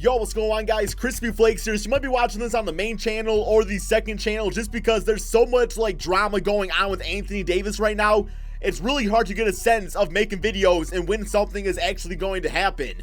Yo, what's going on, guys? KrispyFlakes here. So you might be watching this on the main channel or the second channel just because there's so much drama going on with Anthony Davis right now. It's really hard to get a sense of making videos and when something is actually going to happen.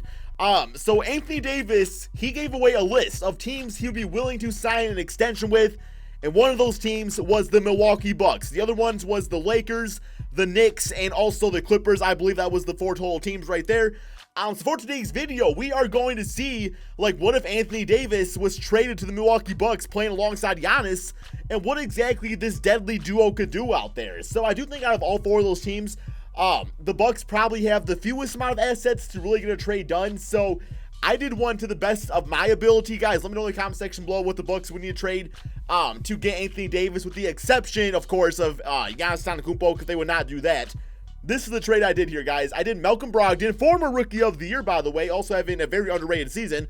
So Anthony Davis, he gave away a list of teams he would be willing to sign an extension with, and one of those teams was the Milwaukee Bucks. The other ones was the Lakers, the Knicks, and also the Clippers. I believe that was the 4 total teams right there. So for today's video, we are going to see, what if Anthony Davis was traded to the Milwaukee Bucks playing alongside Giannis, and what exactly this deadly duo could do out there. So I do think out of all 4 of those teams, the Bucks probably have the fewest amount of assets to really get a trade done. So I did one to the best of my ability. Guys, let me know in the comment section below what the Bucks would need to trade to get Anthony Davis, with the exception, of course, of Giannis Antetokounmpo, because they would not do that. This is the trade I did here, guys. I did Malcolm Brogdon, former Rookie of the Year, by the way, also having a very underrated season.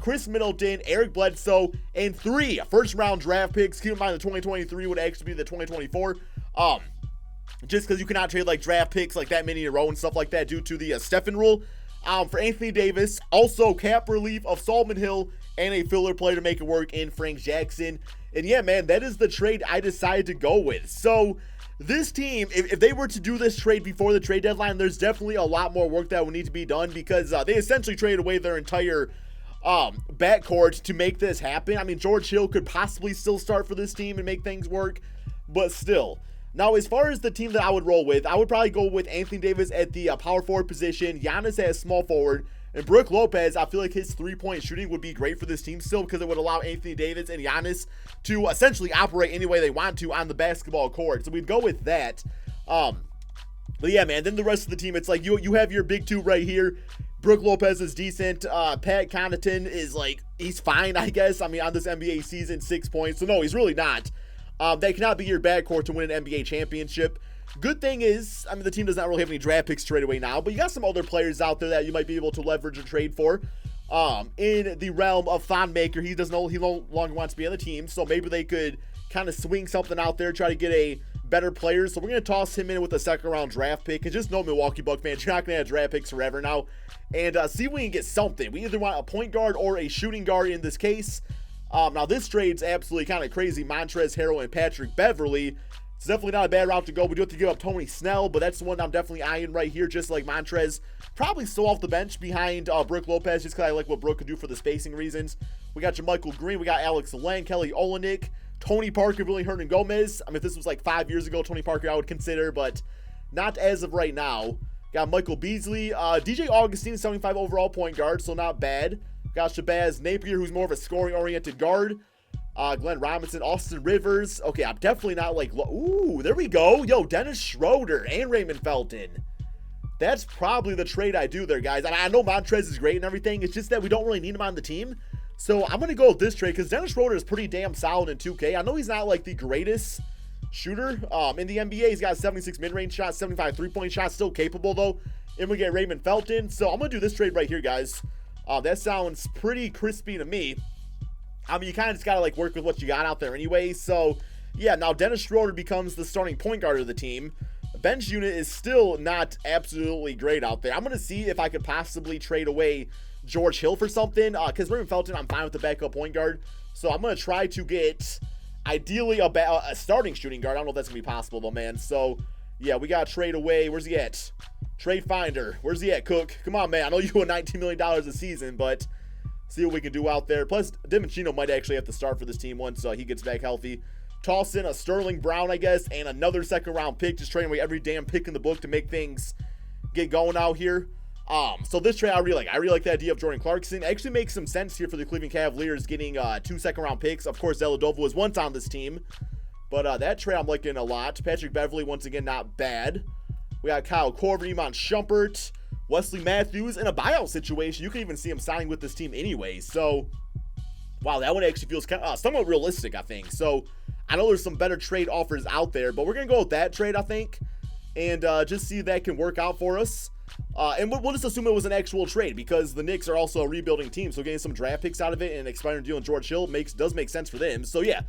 Chris Middleton, Eric Bledsoe, and 3 first-round draft picks. Keep in mind the 2023 would actually be the 2024. Just because you cannot trade draft picks that many in a row and stuff like that due to the Stephen rule. For Anthony Davis, also cap relief of Solomon Hill and a filler player to make it work in Frank Jackson. And yeah, man, that is the trade I decided to go with. So this team, if they were to do this trade before the trade deadline, there's definitely a lot more work that would need to be done, because they essentially traded away their entire backcourt to make this happen. I mean, George Hill could possibly still start for this team and make things work, but still. Now, as far as the team that I would roll with, I would probably go with Anthony Davis at the power forward position, Giannis as small forward, and Brook Lopez. I feel like his three-point shooting would be great for this team still, because it would allow Anthony Davis and Giannis to essentially operate any way they want to on the basketball court. So we'd go with that. But yeah, man, then the rest of the team, it's you have your big 2 right here. Brook Lopez is decent. Pat Connaughton is he's fine, I guess. I mean, on this NBA season, 6 points. So no, he's really not. That cannot be your backcourt to win an NBA championship. Good thing is, I mean, the team does not really have any draft picks to trade away now, but you got some other players out there that you might be able to leverage a trade for. In the realm of Thon Maker, he no longer wants to be on the team, so maybe they could kind of swing something out there, try to get a better player. So we're going to toss him in with a second-round draft pick, and just know, Milwaukee Bucks fans, you're not going to have draft picks forever now, and see if we can get something. We either want a point guard or a shooting guard in this case. Now, this trade's absolutely kind of crazy. Montrezl Harrell and Patrick Beverley. It's definitely not a bad route to go. We do have to give up Tony Snell, but that's the one I'm definitely eyeing right here, just like Montrez. Probably still off the bench behind Brook Lopez, just because I like what Brook could do for the spacing reasons. We got JaMychal Green. We got Alex Len, Kelly Olynyk, Tony Parker, Willie Hernangomez. I mean, if this was 5 years ago, Tony Parker I would consider, but not as of right now. Got Michael Beasley. DJ Augustine, 75 overall point guard, so not bad. Got Shabazz Napier, who's more of a scoring-oriented guard. Glenn Robinson, Austin Rivers. Okay, I'm definitely not ooh, there we go. Yo, Dennis Schroeder and Raymond Felton. That's probably the trade I do there, guys. I know Montrez is great and everything. It's just that we don't really need him on the team. So I'm going to go with this trade, because Dennis Schroeder is pretty damn solid in 2K. I know he's not the greatest shooter in the NBA. He's got 76 mid-range shots, 75 three-point shots, still capable though. And we get Raymond Felton. So I'm going to do this trade right here, guys. That sounds pretty crispy to me. I mean, you kind of just got to work with what you got out there anyway. So yeah, now Dennis Schroeder becomes the starting point guard of the team. The bench unit is still not absolutely great out there. I'm going to see if I could possibly trade away George Hill for something, because Raymond Felton, I'm fine with the backup point guard. So I'm going to try to get, ideally, a starting shooting guard. I don't know if that's going to be possible, though, man. So yeah, we got to trade away. Where's he at? Trade Finder. Where's he at, Cook? Come on, man. I know you won $19 million a season, but see what we can do out there. Plus, Dimenchino might actually have to start for this team once he gets back healthy. Toss in a Sterling Brown, I guess, and another second-round pick. Just trading away every damn pick in the book to make things get going out here. So this trade I really like. I really like the idea of Jordan Clarkson. It actually makes some sense here for the Cleveland Cavaliers getting 2 second-round picks. Of course, Dellavedova was once on this team, but that trade I'm liking a lot. Patrick Beverley, once again, not bad. We got Kyle Korver, Iman Shumpert, Wesley Matthews in a buyout situation. You can even see him signing with this team anyway. So, wow, that one actually feels somewhat realistic, I think. So, I know there's some better trade offers out there, but we're going to go with that trade, I think, and just see if that can work out for us. And we'll just assume it was an actual trade, because the Knicks are also a rebuilding team, so getting some draft picks out of it and an expiring deal in George Hill does make sense for them. So, yeah,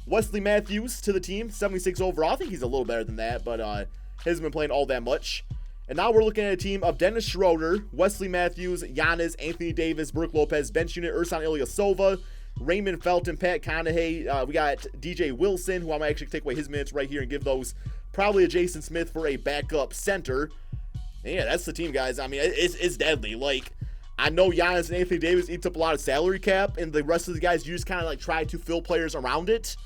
Wesley Matthews to the team, 76 overall. I think he's a little better than that, but hasn't been playing all that much. And now we're looking at a team of Dennis Schroeder, Wesley Matthews, Giannis, Anthony Davis, Brook Lopez, bench unit, Ersan Ilyasova, Raymond Felton, Pat Connaughey. We got DJ Wilson, who I might actually take away his minutes right here and give those probably a Jason Smith for a backup center. And yeah, that's the team, guys. I mean, it's deadly. Like, I know Giannis and Anthony Davis eats up a lot of salary cap, and the rest of the guys, you just kind of like try to fill players around it.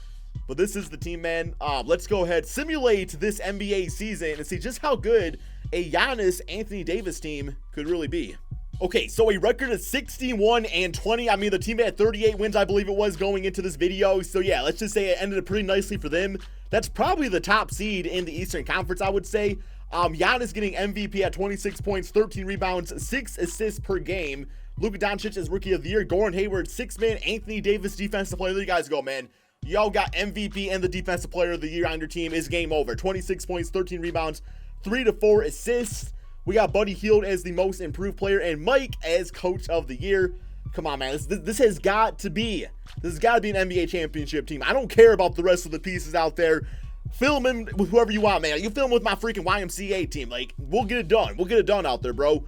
But this is the team, man. Let's go ahead, simulate this NBA season and see just how good a Giannis Anthony Davis team could really be. Okay, so a record of 61-20. I mean, the team had 38 wins, I believe it was, going into this video. So yeah, let's just say it ended up pretty nicely for them. That's probably the top seed in the Eastern Conference, I would say. Giannis getting MVP at 26 points, 13 rebounds, 6 assists per game. Luka Doncic is Rookie of the Year. Gordon Hayward, 6-man. Anthony Davis, Defensive Player. There you guys go, man. Y'all got MVP and the Defensive Player of the Year on your team. Is game over. 26 points, 13 rebounds, 3 to 4 assists. We got Buddy Hield as the Most Improved Player and Mike as Coach of the Year. Come on, man. This has got to be. This has got to be an NBA championship team. I don't care about the rest of the pieces out there. Film him with whoever you want, man. You film with my freaking YMCA team. Like, we'll get it done. We'll get it done out there, bro.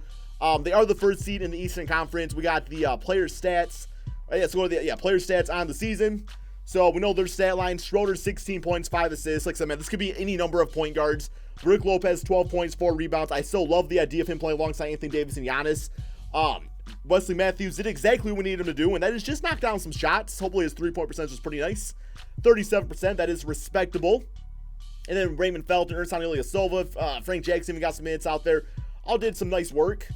They are the first seed in the Eastern Conference. We got the player stats. Let's go to the player stats on the season. So we know their stat line. Schroeder, 16 points, 5 assists. Like I said, man, this could be any number of point guards. Brook Lopez, 12 points, 4 rebounds. I still love the idea of him playing alongside Anthony Davis and Giannis. Wesley Matthews did exactly what we needed him to do, and that is just knock down some shots. Hopefully his three-point percentage was pretty nice. 37%, that is respectable. And then Raymond Felton, Ersan Ilyasova, Frank Jackson, we got some minutes out there. All did some nice work.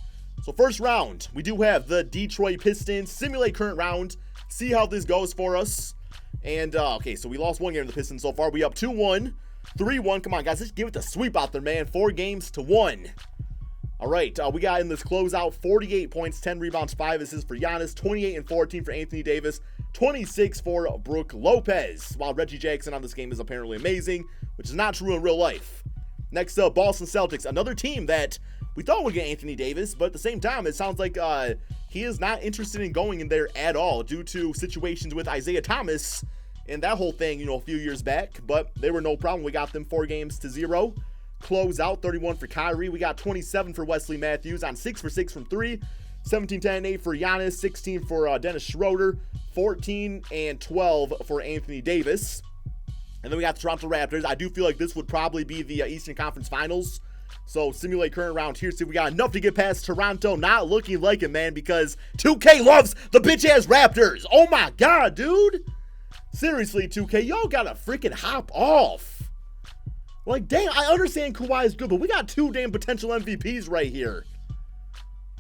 So first round, we do have the Detroit Pistons. Simulate current round. See how this goes for us. And, okay, so we lost one game in the Pistons so far. We up 2-1. 3-1. Come on, guys. Let's give it the sweep out there, man. 4-1. All right. We got in this closeout 48 points, 10 rebounds, 5 assists for Giannis, 28 and 14 for Anthony Davis, 26 for Brook Lopez. While Reggie Jackson on this game is apparently amazing, which is not true in real life. Next up, Boston Celtics. Another team that we thought would get Anthony Davis, but at the same time, it sounds like he is not interested in going in there at all due to situations with Isaiah Thomas and that whole thing, you know, a few years back. But they were no problem. We got them 4-0. Close out 31 for Kyrie. We got 27 for Wesley Matthews on 6 for 6 from 3. 17, 10, 8 for Giannis. 16 for Dennis Schroeder. 14 and 12 for Anthony Davis. And then we got the Toronto Raptors. I do feel like this would probably be the Eastern Conference Finals. So simulate current round here. See if we got enough to get past Toronto. Not looking like it, man, because 2K loves the bitch-ass Raptors. Oh, my God, dude. Seriously, 2K, y'all gotta freaking hop off. Like, dang, I understand Kawhi is good, but we got 2 damn potential MVPs right here.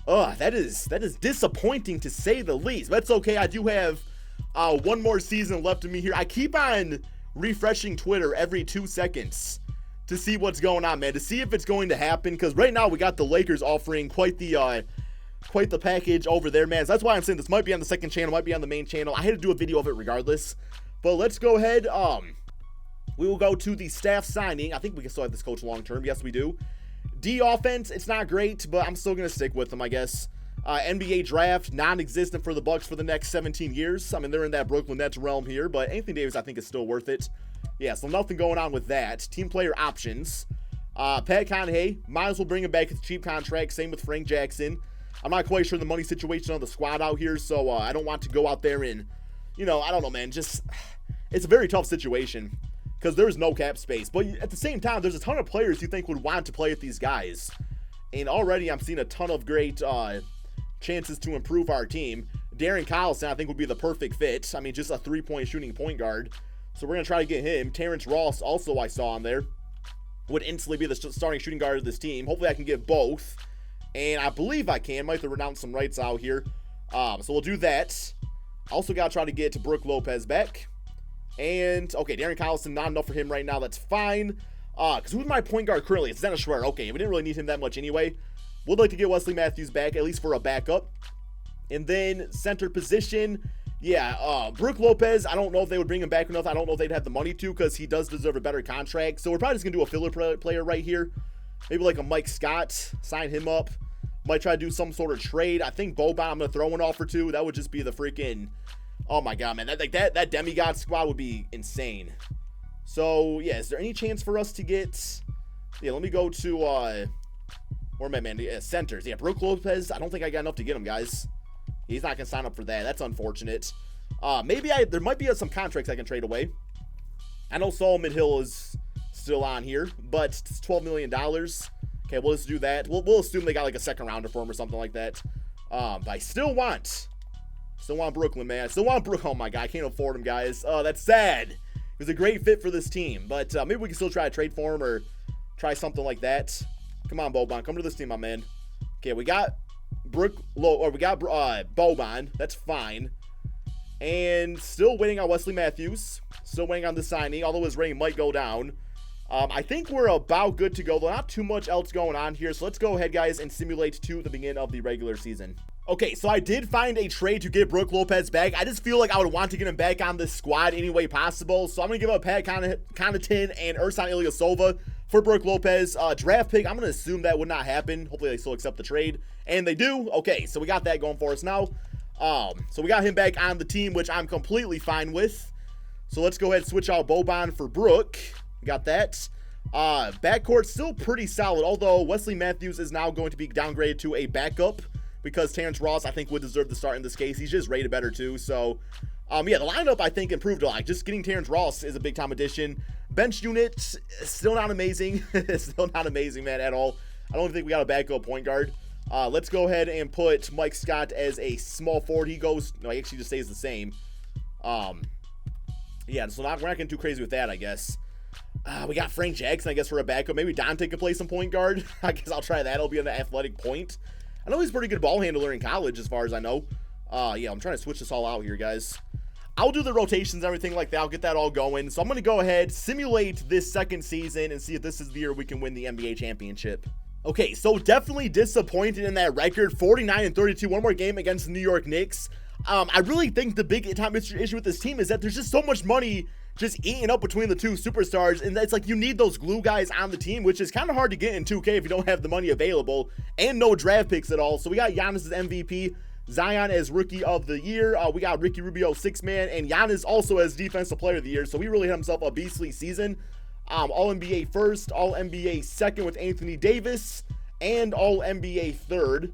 Ugh, that is disappointing to say the least. But that's okay. I do have one more season left of me here. I keep on refreshing Twitter every 2 seconds to see what's going on, man, to see if it's going to happen, because right now we got the Lakers offering quite the package over there, man. So that's why I'm saying this might be on the second channel, might be on the main channel. I had to do a video of it regardless. But let's go ahead. We will go to the staff signing. I think we can still have this coach long term. Yes, we do. D offense, it's not great, but I'm still going to stick with them, I guess. NBA draft, non-existent for the Bucks for the next 17 years. I mean, they're in that Brooklyn Nets realm here, but Anthony Davis, I think, is still worth it. Yeah, so nothing going on with that. Team player options. Pat Connaughey, might as well bring him back with a cheap contract. Same with Frank Jackson. I'm not quite sure the money situation on the squad out here, so I don't want to go out there and, you know, I don't know, man. Just, it's a very tough situation because there's no cap space. But at the same time, there's a ton of players you think would want to play with these guys. And already I'm seeing a ton of great chances to improve our team. Darren Collison, I think, would be the perfect fit. I mean, just a three-point shooting point guard. So we're going to try to get him. Terrence Ross, also I saw on there, would instantly be the starting shooting guard of this team. Hopefully I can get both. And I believe I can. Might have to renounce some rights out here. So we'll do that. Also got to try to get to Brook Lopez back. And, okay, Darren Collison, not enough for him right now. That's fine. Because who's my point guard currently? It's Dennis Schroeder. Okay, we didn't really need him that much anyway. Would like to get Wesley Matthews back, at least for a backup. And then center position. Yeah, Brook Lopez, I don't know if they would bring him back enough. I don't know if they'd have the money to, because he does deserve a better contract. So we're probably just going to do a filler player right here. Maybe like a Mike Scott. Sign him up. Might try to do some sort of trade. I think Boban, I'm going to throw an offer to. That would just be the freaking... Oh my God, man. That demigod squad would be insane. So, yeah, is there any chance for us to get... Yeah, let me go to... Where Where am I, man? Centers. Yeah, Brook Lopez. I don't think I got enough to get him, guys. He's not going to sign up for that. That's unfortunate. Maybe there might be some contracts I can trade away. I know Solomon Hill is still on here, but it's $12 million. Okay, we'll just do that. We'll assume they got like a second rounder for him or something like that. But I still want Brooklyn, man. I still want Brook. Oh my God, I can't afford him, guys. Oh, that's sad. He was a great fit for this team, but maybe we can still try to trade for him or try something like that. Come on, Boban, come to this team, my man. Okay, we got Boban. That's fine. And still waiting on Wesley Matthews. Still waiting on the signing, although his rating might go down. I think we're about good to go, though. Not too much else going on here. So let's go ahead, guys, and simulate to the beginning of the regular season. Okay, so I did find a trade to get Brook Lopez back. I just feel like I would want to get him back on this squad any way possible. So I'm going to give up Pat Connaughton and Ersan Ilyasova for Brook Lopez. Draft pick, I'm going to assume that would not happen. Hopefully they still accept the trade. And they do. Okay, so we got that going for us now. So we got him back on the team, which I'm completely fine with. So let's go ahead and switch out Boban for Brook. Got that. Backcourt still pretty solid, although Wesley Matthews is now going to be downgraded to a backup because Terrence Ross, I think, would deserve the start in this case. He's just rated better, too. So, yeah, the lineup, I think, improved a lot. Just getting Terrence Ross is a big-time addition. Bench unit, still not amazing. Still not amazing, man, at all. I don't think we got a backup point guard. Let's go ahead and put Mike Scott as a small forward. He actually just stays the same. Yeah, so we're not getting too crazy with that, I guess. We got Frank Jackson, I guess, for a backup. Maybe Dante can play some point guard. I guess I'll try that. It'll be an athletic point. I know he's a pretty good ball handler in college, as far as I know. Yeah, I'm trying to switch this all out here, guys. I'll do the rotations and everything like that. I'll get that all going. So I'm going to go ahead, simulate this second season, and see if this is the year we can win the NBA championship. Okay, so definitely disappointed in that record. 49-32, one more game against the New York Knicks. I really think the big time issue with this team is that there's just so much money just eating up between the two superstars, and it's like you need those glue guys on the team, which is kind of hard to get in 2K if you don't have the money available, and no draft picks at all. So we got Giannis as MVP, Zion as Rookie of the Year, we got Ricky Rubio 6-man, and Giannis also as Defensive Player of the Year, so he really had himself a beastly season. All-NBA first, All-NBA second with Anthony Davis, and All-NBA third.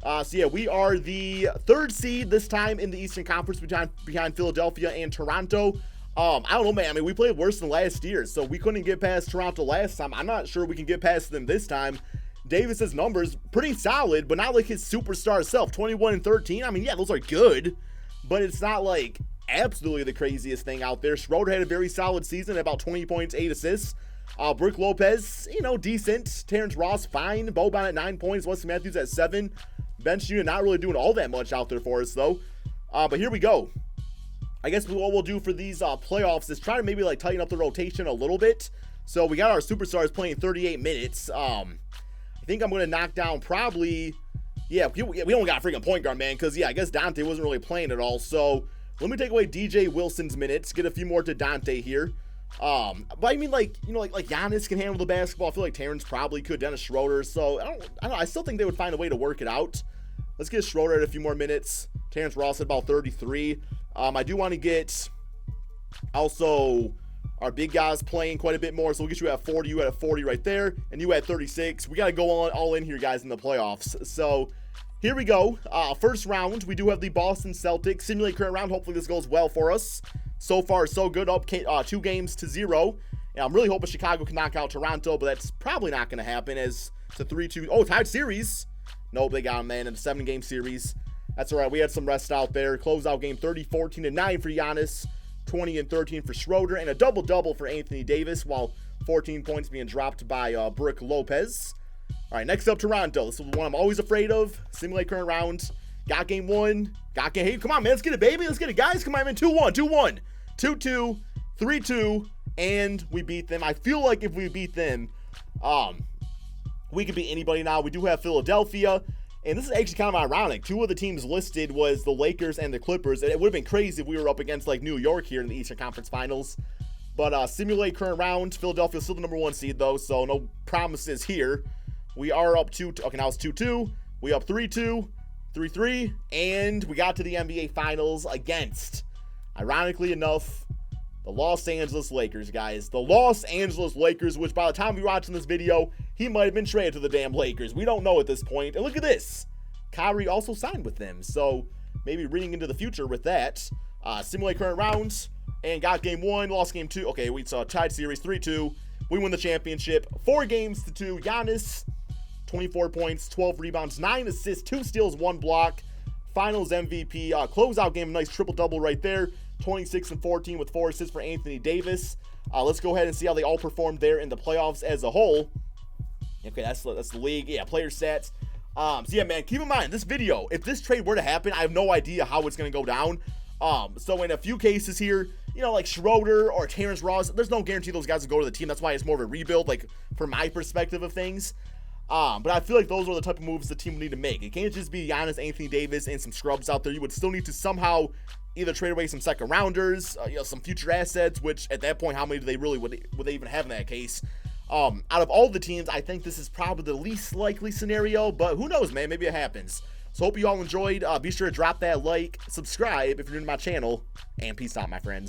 So yeah, we are the third seed this time in the Eastern Conference behind Philadelphia and Toronto. I don't know, man. I mean, we played worse than last year, so we couldn't get past Toronto last time. I'm not sure we can get past them this time. Davis's numbers, pretty solid, but not like his superstar self. 21 and 13. I mean, yeah, those are good, but it's not like absolutely the craziest thing out there. Schroeder had a very solid season, about 20 points, 8 assists. Brook Lopez, decent. Terrence Ross, fine. Boban at 9 points. Wesley Matthews at 7. Bench unit not really doing all that much out there for us, though. But here we go. I guess what we'll do for these playoffs is try to maybe tighten up the rotation a little bit. So we got our superstars playing 38 minutes. I think I'm going to knock down probably, we don't got a freaking point guard, man, because, I guess Dante wasn't really playing at all. So let me take away DJ Wilson's minutes, get a few more to Dante here. But I mean, like Giannis can handle the basketball. I feel like Terrence probably could, Dennis Schroeder. So I don't know. I still think they would find a way to work it out. Let's get Schroeder at a few more minutes. Terrence Ross at about 33. I do want to get also our big guys playing quite a bit more. So we'll get you at 40. You at 40 right there. And you at 36. We got to go all in here, guys, in the playoffs. So here we go. First round, we do have the Boston Celtics. Simulate current round. Hopefully this goes well for us. So far, so good. Up 2-0. And I'm really hoping Chicago can knock out Toronto, but that's probably not going to happen as it's a 3-2. Oh, tied series. Nope, they got him, man, in a 7-game series. That's all right. We had some rest out there. Closeout game 30, 14 and 9 for Giannis, 20 and 13 for Schroeder, and a double-double for Anthony Davis, while 14 points being dropped by Brook Lopez. All right, next up, Toronto. This is the one I'm always afraid of. Simulate current round. Got game 1. Got game. Hey, come on, man. Let's get it, baby. Let's get it, guys. Come on, man. 2-1. 2-1. 2-2. 3-2. And we beat them. I feel like if we beat them, we could beat anybody now. We do have Philadelphia. And this is actually kind of ironic. 2 of the teams listed was the Lakers and the Clippers. And it would have been crazy if we were up against New York here in the Eastern Conference Finals. But simulate current round. Philadelphia's still the number 1 seed, though, so no promises here. We are up 2-2. Okay, now it's 2-2. We up 3-2, 3-3, and we got to the NBA Finals against, ironically enough, the Los Angeles Lakers, guys. The Los Angeles Lakers, which by the time we're watching this video, he might have been traded to the damn Lakers. We don't know at this point. And look at this. Kyrie also signed with them. So maybe reading into the future with that. Simulate current rounds. And got game 1, lost game 2. Okay, we saw tied series 3-2. We win the championship 4-2. Giannis, 24 points, 12 rebounds, 9 assists, 2 steals, 1 block. Finals MVP. Closeout game, a nice triple-double right there. 26 and 14 with 4 assists for Anthony Davis. Let's go ahead and see how they all performed there in the playoffs as a whole. Okay, that's the league. Yeah, player stats. So yeah, man, keep in mind, this video, if this trade were to happen, I have no idea how it's going to go down. So in a few cases here, you know, like Schroeder or Terrence Ross, there's no guarantee those guys will go to the team. That's why it's more of a rebuild, like, from my perspective of things. But I feel like those are the type of moves the team would need to make. It can't just be Giannis, Anthony Davis, and some scrubs out there. You would still need to somehow either trade away some second rounders, you know, some future assets, which at that point, how many do they really would they even have in that case? Out of all the teams, I think this is probably the least likely scenario, but who knows, man? Maybe it happens. So hope you all enjoyed. Be sure to drop that like, subscribe if you're new to my channel, and peace out, my friends.